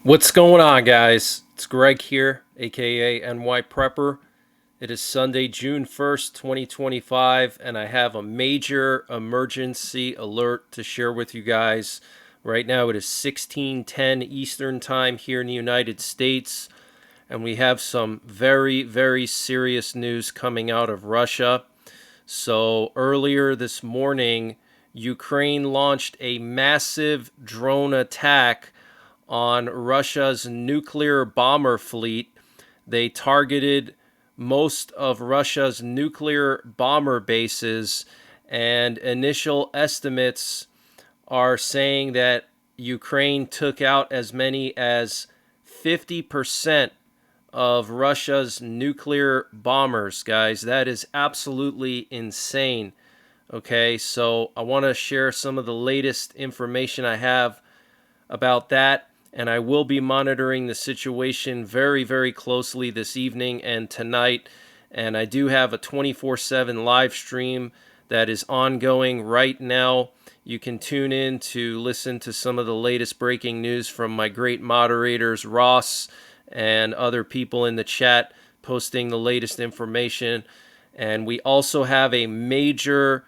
What's going on, guys? It's Greg here, aka NYPrepper. It is Sunday, June 1st, 2025, and I have a major emergency alert to share with you guys. Right now it is 16:10 Eastern Time here in the United States, and we have some very, very serious news coming out of Russia. So earlier this morning, Ukraine launched a massive drone attack on Russia's nuclear bomber fleet. They targeted most of Russia's nuclear bomber bases, and initial estimates are saying that Ukraine took out as many as 50% of Russia's nuclear bombers, guys. That is absolutely insane. Okay, so I want to share some of the latest information I have about that, and I will be monitoring the situation very, very closely this evening and tonight. And I do have a 24/7 live stream that is ongoing right now. You can tune in to listen to some of the latest breaking news from my great moderators, Ross, and other people in the chat posting the latest information. And we also have a major,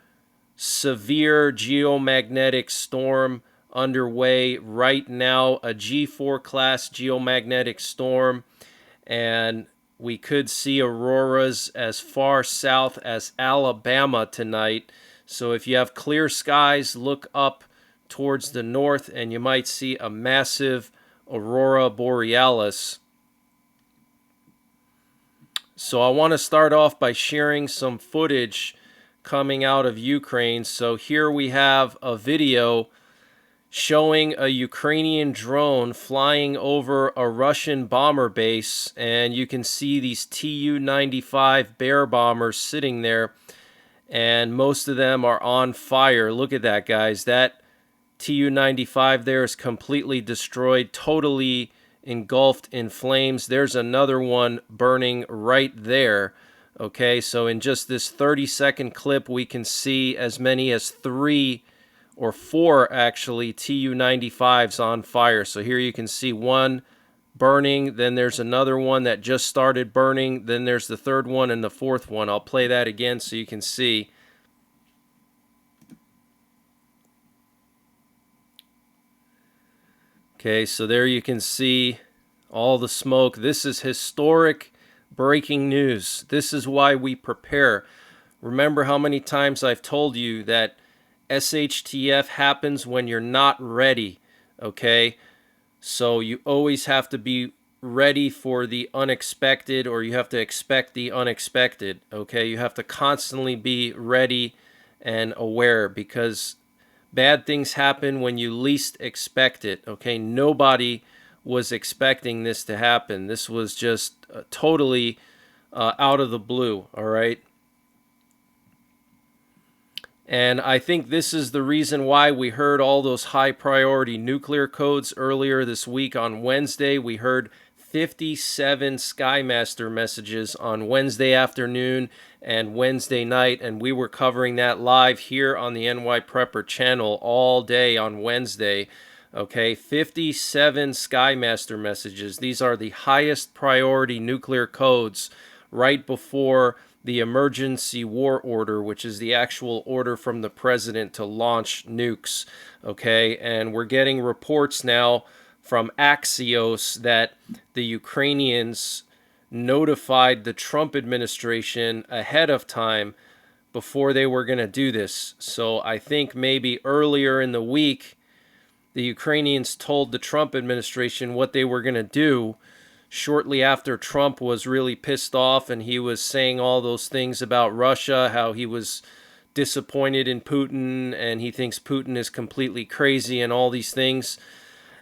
severe geomagnetic storm underway right now, a G4 class geomagnetic storm, and we could see auroras as far south as Alabama tonight. So if you have clear skies, look up towards the north and you might see a massive aurora borealis. So I want to start off by sharing some footage coming out of Ukraine. So here we have a video showing a Ukrainian drone flying over a Russian bomber base, and you can see these Tu-95 Bear bombers sitting there, and most of them are on fire. Look at that, guys. That Tu-95 there is completely destroyed, totally engulfed in flames. There's another one burning right there. Okay, so in just this 30-second clip, we can see as many as 3 or 4 actually Tu-95s on fire. So here you can see one burning, then there's another one that just started burning, then there's the third one and the fourth one. I'll play that again so you can see. Okay, so there you can see all the smoke. This is historic breaking news. This is why we prepare. Remember how many times I've told you that SHTF happens when you're not ready, okay? So you always have to be ready for the unexpected, or you have to expect the unexpected, okay? You have to constantly be ready and aware, because bad things happen when you least expect it, okay? Nobody was expecting this to happen. This was just totally out of the blue, all right? And I think this is the reason why we heard all those high priority nuclear codes earlier this week. On Wednesday, we heard 57 Skymaster messages on Wednesday afternoon and Wednesday night, and we were covering that live here on the NYPrepper channel all day on Wednesday. Okay, 57 Skymaster messages. These are the highest priority nuclear codes right before the emergency war order, which is the actual order from the president to launch nukes. Okay, and we're getting reports now from Axios that the Ukrainians notified the Trump administration ahead of time before they were going to do this. So I think maybe earlier in the week, the Ukrainians told the Trump administration what they were going to do shortly after Trump was really pissed off and he was saying all those things about Russia, how he was disappointed in Putin and he thinks Putin is completely crazy and all these things.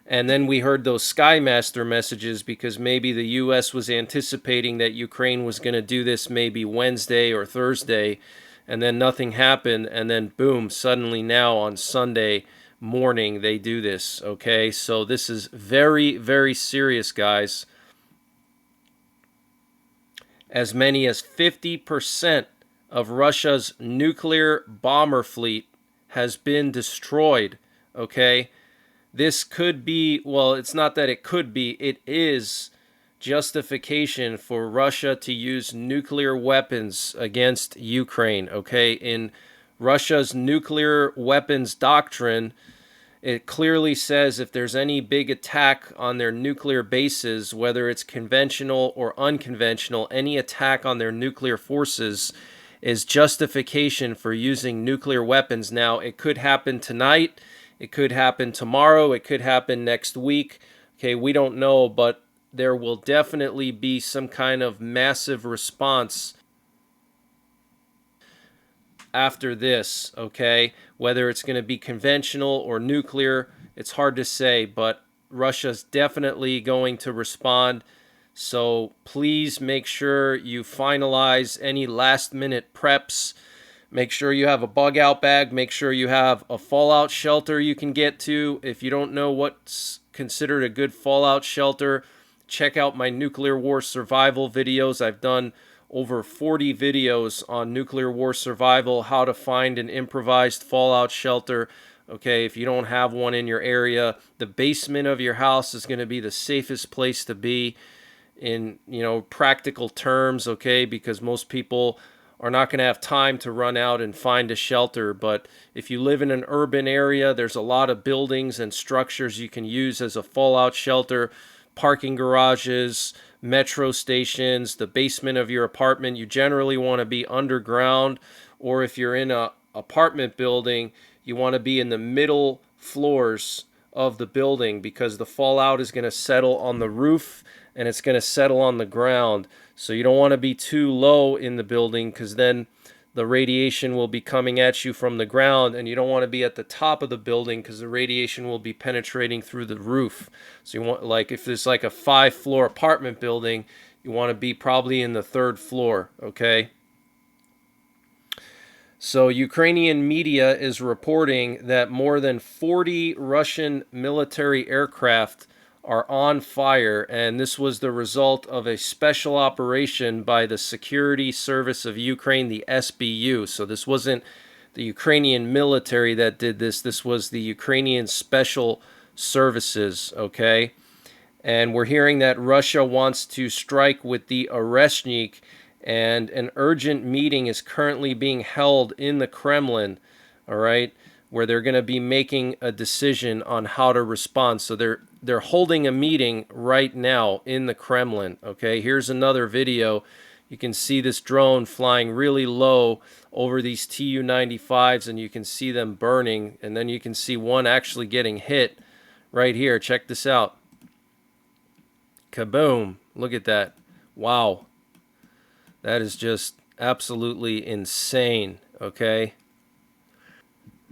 And then we heard those Skymaster messages because maybe the U.S. was anticipating that Ukraine was going to do this maybe Wednesday or Thursday, and then nothing happened, and then boom, suddenly now on Sunday morning they do this, okay? So this is very, very serious, guys. As many as 50% of Russia's nuclear bomber fleet has been destroyed, okay? This could be, well, it's not that it could be, it is justification for Russia to use nuclear weapons against Ukraine, okay? In Russia's nuclear weapons doctrine, it clearly says if there's any big attack on their nuclear bases, whether it's conventional or unconventional, any attack on their nuclear forces is justification for using nuclear weapons. Now, it could happen tonight, it could happen tomorrow, it could happen next week. Okay, we don't know, but there will definitely be some kind of massive response after this, okay? Whether it's going to be conventional or nuclear, it's hard to say, but Russia's definitely going to respond. So please make sure you finalize any last-minute preps. Make sure you have a bug-out bag. Make sure you have a fallout shelter you can get to. If you don't know what's considered a good fallout shelter, check out my nuclear war survival videos. I've done over 40 videos on nuclear war survival, how to find an improvised fallout shelter. Okay, if you don't have one in your area, the basement of your house is going to be the safest place to be in, practical terms, okay, because most people are not going to have time to run out and find a shelter. But if you live in an urban area, there's a lot of buildings and structures you can use as a fallout shelter. Parking garages, metro stations, the basement of your apartment. You generally want to be underground, or if you're in a apartment building, you want to be in the middle floors of the building, because the fallout is going to settle on the roof and it's going to settle on the ground. So you don't want to be too low in the building, because then the radiation will be coming at you from the ground, and you don't want to be at the top of the building because the radiation will be penetrating through the roof. So you want, like, if there's like a 5-floor apartment building, you want to be probably in the 3rd floor, okay? So Ukrainian media is reporting that more than 40 Russian military aircraft are on fire, and this was the result of a special operation by the Security Service of Ukraine, the SBU. So this wasn't the Ukrainian military that did this. This was the Ukrainian Special Services, okay? And we're hearing that Russia wants to strike with the Oreshnik, and an urgent meeting is currently being held in the Kremlin, all right, where they're going to be making a decision on how to respond. So they're holding a meeting right now in the Kremlin, okay? Here's another video. You can see this drone flying really low over these Tu-95s, and you can see them burning, and then you can see one actually getting hit right here. Check this out. Kaboom. Look at that. Wow. That is just absolutely insane, okay?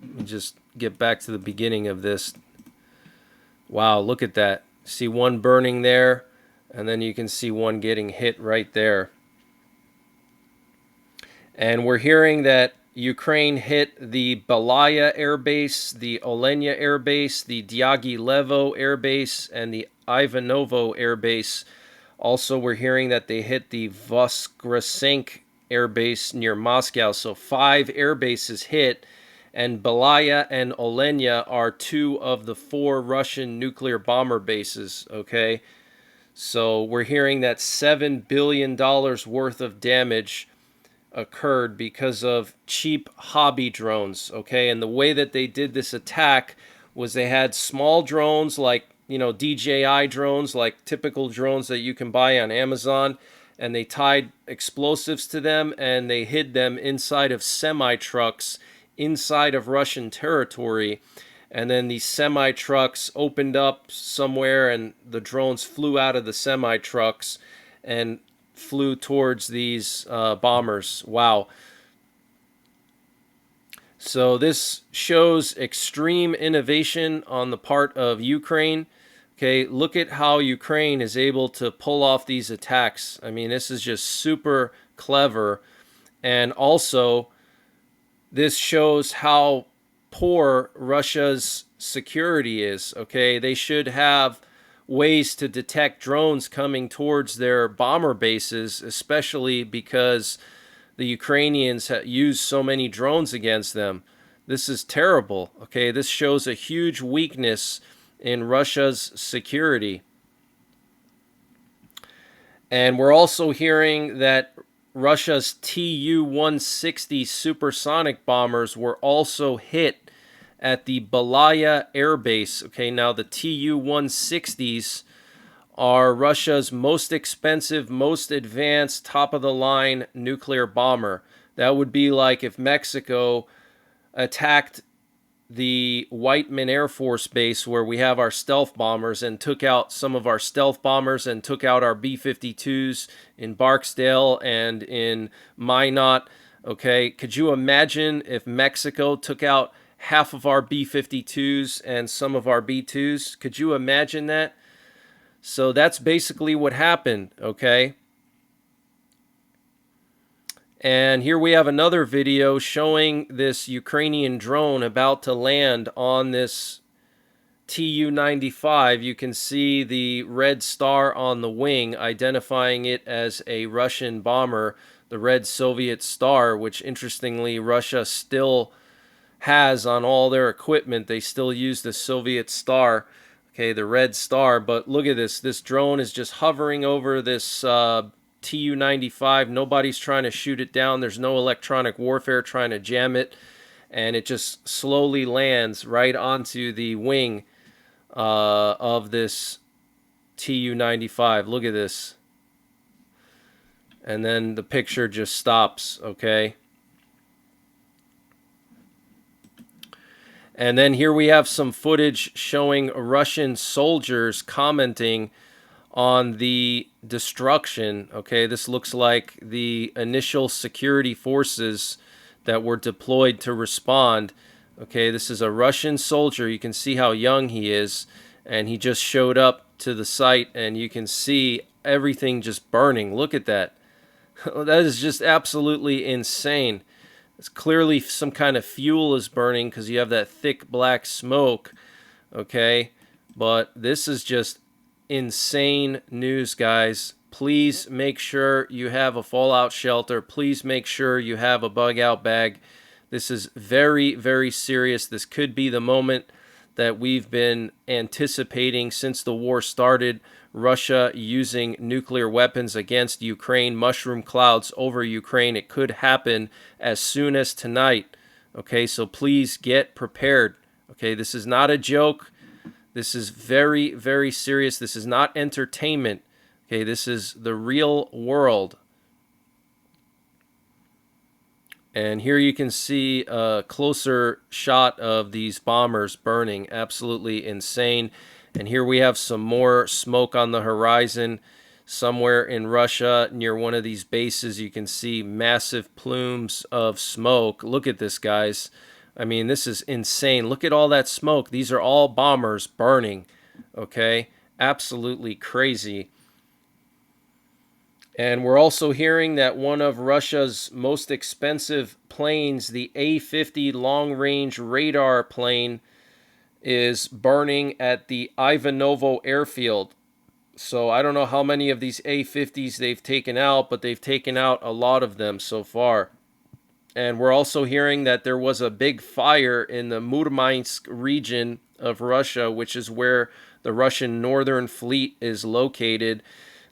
Let me just get back to the beginning of this. Wow, look at that. See one burning there, and then you can see one getting hit right there. And we're hearing that Ukraine hit the Belaya Air Base, the Olenya Air Base, the Diaghilevo Air Base, and the Ivanovo Air Base. Also, we're hearing that they hit the Voskresensk Air Base near Moscow. So 5 air bases hit, and Belaya and Olenya are 2 of the 4 Russian nuclear bomber bases, okay? So we're hearing that $7 billion worth of damage occurred because of cheap hobby drones, okay? And the way that they did this attack was they had small drones like, DJI drones, like typical drones that you can buy on Amazon, and they tied explosives to them and they hid them inside of semi-trucks inside of Russian territory. And then these semi-trucks opened up somewhere, and the drones flew out of the semi-trucks and flew towards these bombers. Wow. So this shows extreme innovation on the part of Ukraine. Okay, look at how Ukraine is able to pull off these attacks. I mean, this is just super clever. And also, this shows how poor Russia's security is, okay? They should have ways to detect drones coming towards their bomber bases, especially because the Ukrainians use so many drones against them. This is terrible, okay? This shows a huge weakness in Russia's security. And we're also hearing that Russia's Tu-160 supersonic bombers were also hit at the Belaya Air Base. Okay, now the Tu-160s are Russia's most expensive, most advanced, top-of-the-line nuclear bomber. That would be like if Mexico attacked the Whiteman Air Force Base where we have our stealth bombers and took out some of our stealth bombers and took out our B-52s in Barksdale and in Minot. Okay, could you imagine if Mexico took out half of our B-52s and some of our B-2s? Could you imagine that? So that's basically what happened, okay? And here we have another video showing this Ukrainian drone about to land on this Tu-95. You can see the red star on the wing, identifying it as a Russian bomber, the red Soviet star, which interestingly Russia still has on all their equipment. They still use the Soviet star, okay, the red star. But look at this. This drone is just hovering over this Tu-95. Nobody's trying to shoot it down. There's no electronic warfare trying to jam it. And it just slowly lands right onto the wing of this Tu-95. Look at this. And then the picture just stops, okay? And then here we have some footage showing Russian soldiers commenting on the destruction. Okay, this looks like the initial security forces that were deployed to respond. Okay, this is a Russian soldier. You can see how young he is, and he just showed up to the site, and you can see everything just burning. Look at that. That is just absolutely insane. It's clearly some kind of fuel is burning because you have that thick black smoke. Okay, but this is just insane news, guys. Please make sure you have a fallout shelter. Please make sure you have a bug out bag. This is very, very serious. This could be the moment that we've been anticipating since the war started. Russia using nuclear weapons against Ukraine, mushroom clouds over Ukraine. It could happen as soon as tonight. Okay, so please get prepared. Okay, this is not a joke. This is very, very serious. This is not entertainment. Okay, this is the real world. And here you can see a closer shot of these bombers burning. Absolutely insane. And here we have some more smoke on the horizon. Somewhere in Russia, near one of these bases, you can see massive plumes of smoke. Look at this, guys. I mean, this is insane. Look at all that smoke. These are all bombers burning, okay? Absolutely crazy. And we're also hearing that one of Russia's most expensive planes, the A-50 long-range radar plane, is burning at the Ivanovo airfield. So I don't know how many of these A-50s they've taken out, but they've taken out a lot of them so far. And we're also hearing that there was a big fire in the Murmansk region of Russia, which is where the Russian Northern Fleet is located.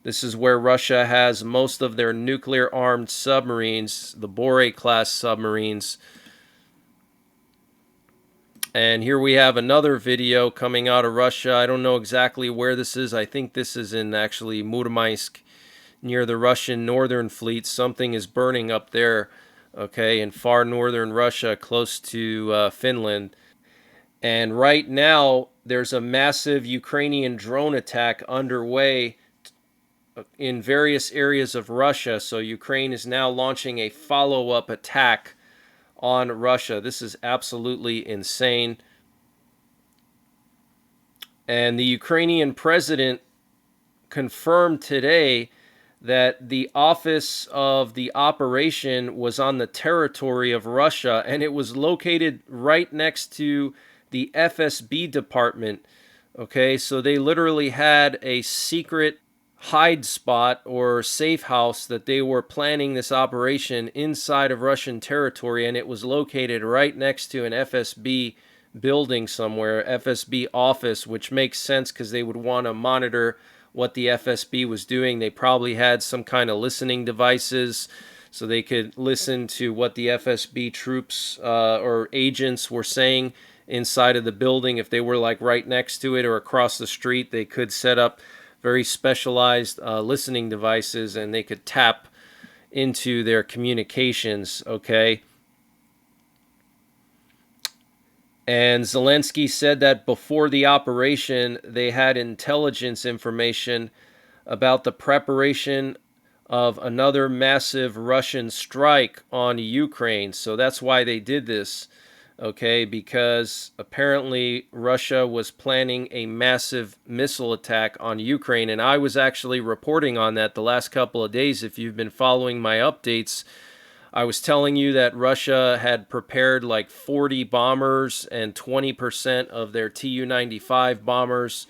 This is where Russia has most of their nuclear-armed submarines, the Bore-class submarines. And here we have another video coming out of Russia. I don't know exactly where this is. I think this is in actually Murmansk, near the Russian Northern Fleet. Something is burning up there. Okay, in far northern Russia, close to Finland. And right now, there's a massive Ukrainian drone attack underway in various areas of Russia. So Ukraine is now launching a follow-up attack on Russia. This is absolutely insane. And the Ukrainian president confirmed today that the office of the operation was on the territory of Russia, and it was located right next to the FSB department. Okay, so they literally had a secret hide spot or safe house that they were planning this operation inside of Russian territory, and it was located right next to an FSB building somewhere, FSB office, which makes sense because they would want to monitor what the FSB was doing. They probably had some kind of listening devices so they could listen to what the FSB troops or agents were saying inside of the building. If they were like right next to it or across the street, they could set up very specialized listening devices and they could tap into their communications, okay? And Zelensky said that before the operation, they had intelligence information about the preparation of another massive Russian strike on Ukraine. So that's why they did this, okay? Because apparently Russia was planning a massive missile attack on Ukraine. And I was actually reporting on that the last couple of days. If you've been following my updates, I was telling you that Russia had prepared like 40 bombers and 20% of their Tu-95 bombers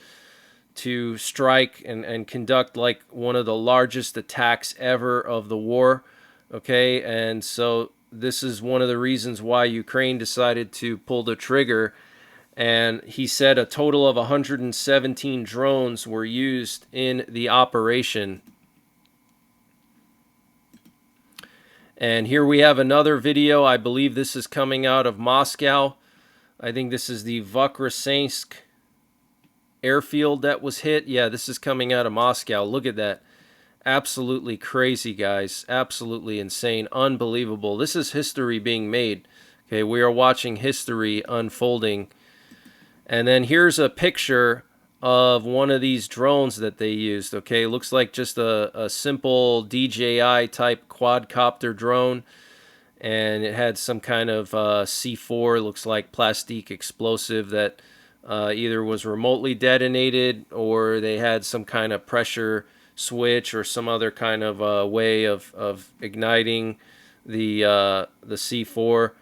to strike and conduct like one of the largest attacks ever of the war. Okay, and so this is one of the reasons why Ukraine decided to pull the trigger. And he said a total of 117 drones were used in the operation. And here we have another video. I believe this is coming out of Moscow. I think this is the Voskresensk airfield that was hit. Yeah, this is coming out of Moscow. Look at that. Absolutely crazy, guys. Absolutely insane. Unbelievable. This is history being made. Okay, we are watching history unfolding. And then here's a picture of one of these drones that they used. Okay, looks like just a simple DJI type quadcopter drone, and it had some kind of C4, looks like plastic explosive that either was remotely detonated or they had some kind of pressure switch or some other kind of way of igniting the C4.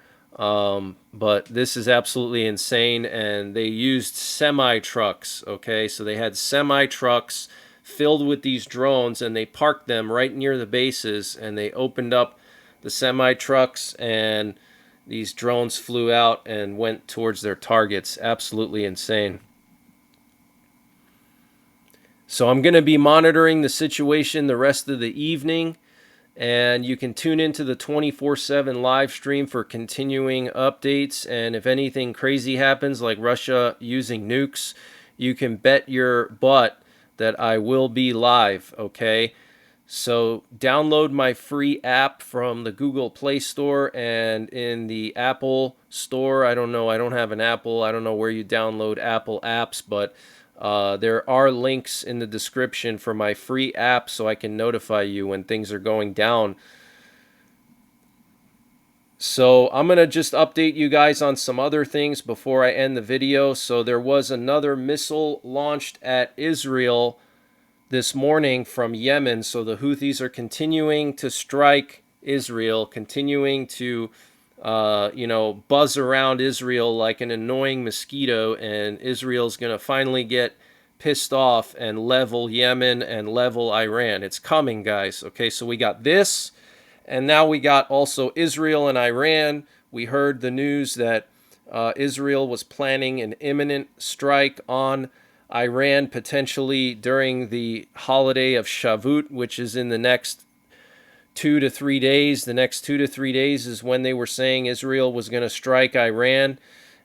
But this is absolutely insane, and they used semi-trucks, okay? So they had semi-trucks filled with these drones, and they parked them right near the bases, and they opened up the semi-trucks, and these drones flew out and went towards their targets. Absolutely insane. So I'm going to be monitoring the situation the rest of the evening. And you can tune into the 24/7 live stream for continuing updates. And if anything crazy happens, like Russia using nukes, you can bet your butt that I will be live, okay? So download my free app from the Google Play Store and in the Apple Store. I don't know. I don't have an Apple. I don't know where you download Apple apps, but there are links in the description for my free app so I can notify you when things are going down. So I'm going to just update you guys on some other things before I end the video. So there was another missile launched at Israel this morning from Yemen. So the Houthis are continuing to strike Israel, continuing to buzz around Israel like an annoying mosquito, and Israel's going to finally get pissed off and level Yemen and level Iran. It's coming, guys. Okay, so we got this, and now we got also Israel and Iran. We heard the news that Israel was planning an imminent strike on Iran, potentially during the holiday of Shavuot, which is in the next 2 to 3 days. The next 2 to 3 days is when they were saying Israel was going to strike Iran.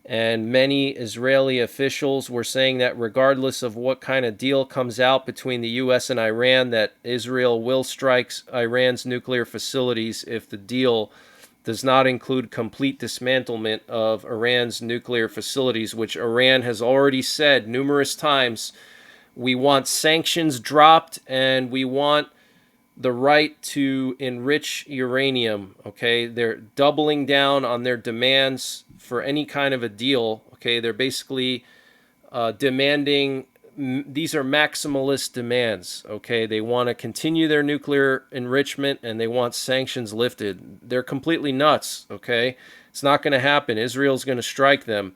And many Israeli officials were saying that regardless of what kind of deal comes out between the U.S. and Iran, that Israel will strike Iran's nuclear facilities if the deal does not include complete dismantlement of Iran's nuclear facilities, which Iran has already said numerous times. We want sanctions dropped, and we want the right to enrich uranium, okay? They're doubling down on their demands for any kind of a deal, okay? They're basically demanding, these are maximalist demands, okay? They want to continue their nuclear enrichment, and they want sanctions lifted. They're completely nuts, okay? It's not going to happen. Israel's going to strike them.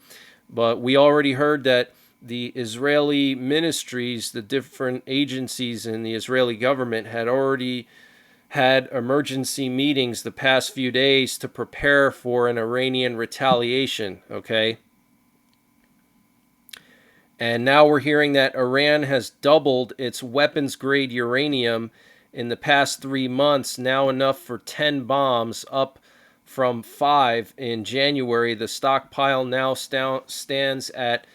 But we already heard that the Israeli ministries, the different agencies in the Israeli government had already had emergency meetings the past few days to prepare for an Iranian retaliation, okay? And now we're hearing that Iran has doubled its weapons-grade uranium in the past 3 months, now enough for 10 bombs, up from 5 in January. The stockpile now stands at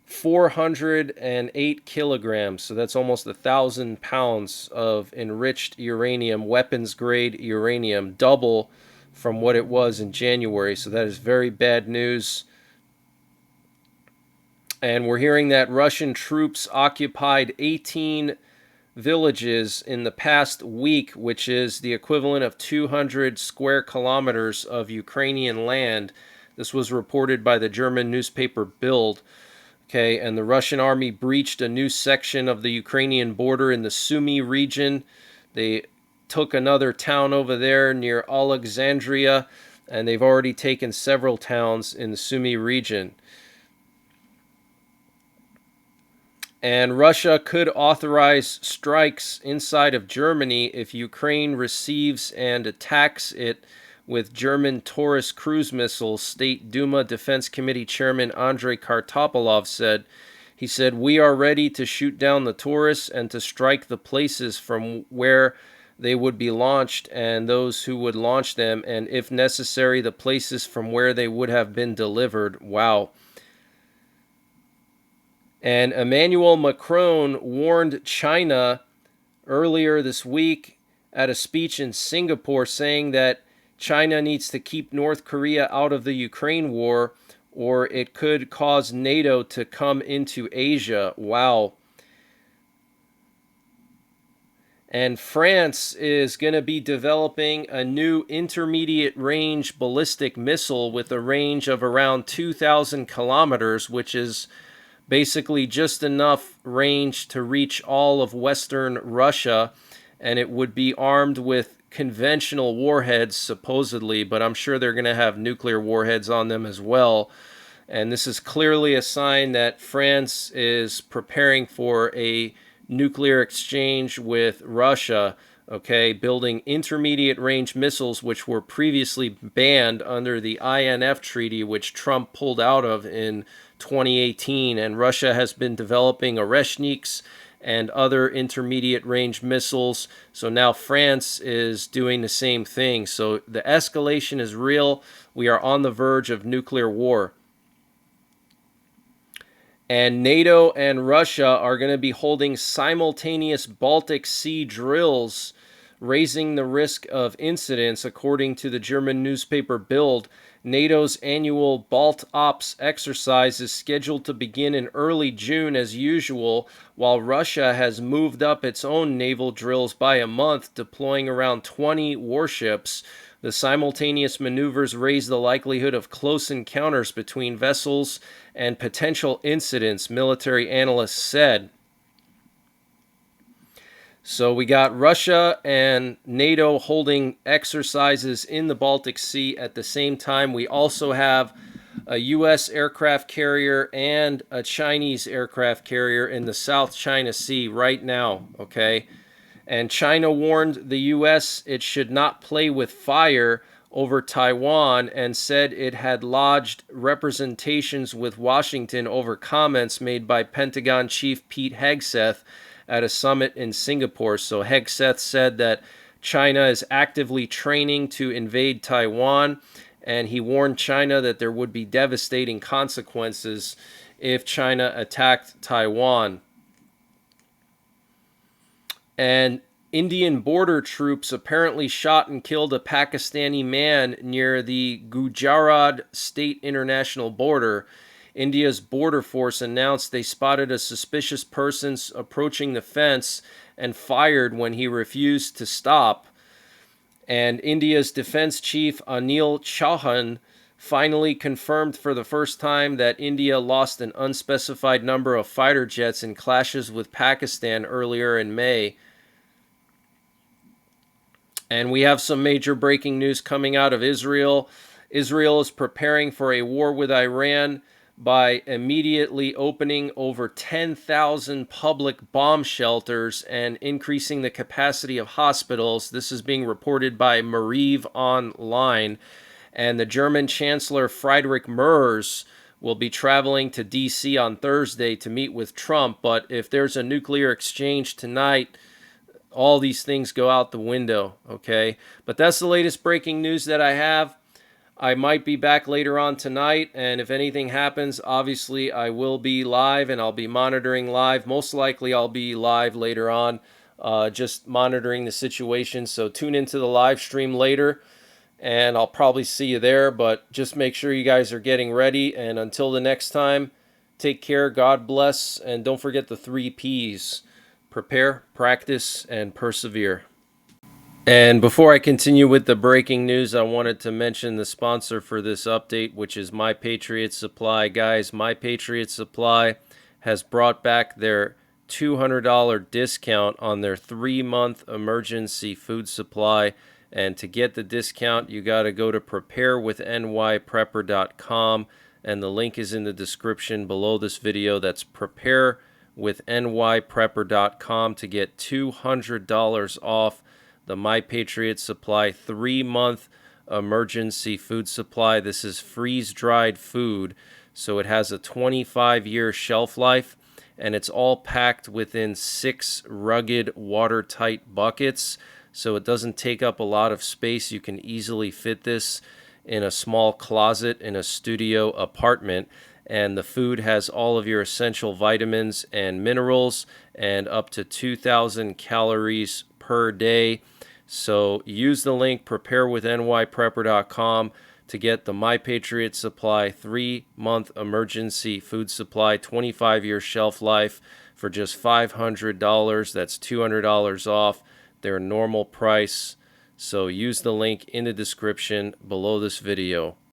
408 kilograms, so that's almost 1,000 pounds of enriched uranium, weapons-grade uranium, double from what it was in January. So that is very bad news. And we're hearing that Russian troops occupied 18 villages in the past week, which is the equivalent of 200 square kilometers of Ukrainian land. This was reported by the German newspaper Bild. Okay, and the Russian army breached a new section of the Ukrainian border in the Sumy region. They took another town over there near Alexandria, and they've already taken several towns in the Sumy region. And Russia could authorize strikes inside of Germany if Ukraine receives and attacks it with German Taurus cruise missiles, State Duma Defense Committee Chairman Andrei Kartopolov said. He said, "We are ready to shoot down the Taurus and to strike the places from where they would be launched and those who would launch them, and if necessary, the places from where they would have been delivered." Wow. And Emmanuel Macron warned China earlier this week at a speech in Singapore, saying that China needs to keep North Korea out of the Ukraine war, or it could cause NATO to come into Asia. Wow. And France is going to be developing a new intermediate range ballistic missile with a range of around 2,000 kilometers, which is basically just enough range to reach all of Western Russia, and it would be armed with conventional warheads, supposedly, but I'm sure they're going to have nuclear warheads on them as well. And this is clearly a sign that France is preparing for a nuclear exchange with Russia, okay, building intermediate range missiles, which were previously banned under the INF treaty, which Trump pulled out of in 2018. And Russia has been developing Oreshniks and other intermediate range missiles. So now France is doing the same thing. So the escalation is real. We are on the verge of nuclear war. And NATO and Russia are going to be holding simultaneous Baltic Sea drills, raising the risk of incidents, according to the German newspaper Bild. NATO's annual Balt Ops exercise is scheduled to begin in early June as usual, while Russia has moved up its own naval drills by a month, deploying around 20 warships. The simultaneous maneuvers raise the likelihood of close encounters between vessels and potential incidents, military analysts said. So we got Russia and NATO holding exercises in the Baltic Sea at the same time. We also have a U.S. aircraft carrier and a Chinese aircraft carrier in the South China Sea right now, okay? And China warned the U.S. it should not play with fire over Taiwan and said it had lodged representations with Washington over comments made by Pentagon Chief Pete Hegseth at a summit in Singapore. So Hegseth said that China is actively training to invade Taiwan, and he warned China that there would be devastating consequences if China attacked Taiwan. And Indian border troops apparently shot and killed a Pakistani man near the Gujarat state international border. India's border force announced they spotted a suspicious person approaching the fence and fired when he refused to stop. And India's defense chief Anil Chauhan finally confirmed for the first time that India lost an unspecified number of fighter jets in clashes with Pakistan earlier in May. And we have some major breaking news coming out of Israel. Israel is preparing for a war with Iran by immediately opening over 10,000 public bomb shelters and increasing the capacity of hospitals. This is being reported by Mariv Online. And the German Chancellor Friedrich Merz will be traveling to D.C. on Thursday to meet with Trump. But if there's a nuclear exchange tonight, all these things go out the window, okay? But that's the latest breaking news that I have. I might be back later on tonight, and if anything happens, obviously I will be live and I'll be monitoring live. Most likely I'll be live later on, just monitoring the situation. So tune into the live stream later, and I'll probably see you there. But just make sure you guys are getting ready. And until the next time, take care, God bless, and don't forget the 3 Ps: prepare, practice, and persevere. And before I continue with the breaking news, I wanted to mention the sponsor for this update, which is My Patriot Supply. Guys, My Patriot Supply has brought back their $200 discount on their 3-month emergency food supply. And to get the discount, you got to go to preparewithnyprepper.com, and the link is in the description below this video. That's preparewithnyprepper.com to get $200 off the My Patriot Supply 3-month emergency food supply. This is freeze-dried food, so it has a 25-year shelf life, and it's all packed within 6 rugged, watertight buckets, so it doesn't take up a lot of space. You can easily fit this in a small closet in a studio apartment. And the food has all of your essential vitamins and minerals and up to 2,000 calories per day. So use the link preparewithnyprepper.com to get the My Patriot Supply 3-month emergency food supply, 25-year shelf life for just $500. That's $200 off their normal price. So use the link in the description below this video.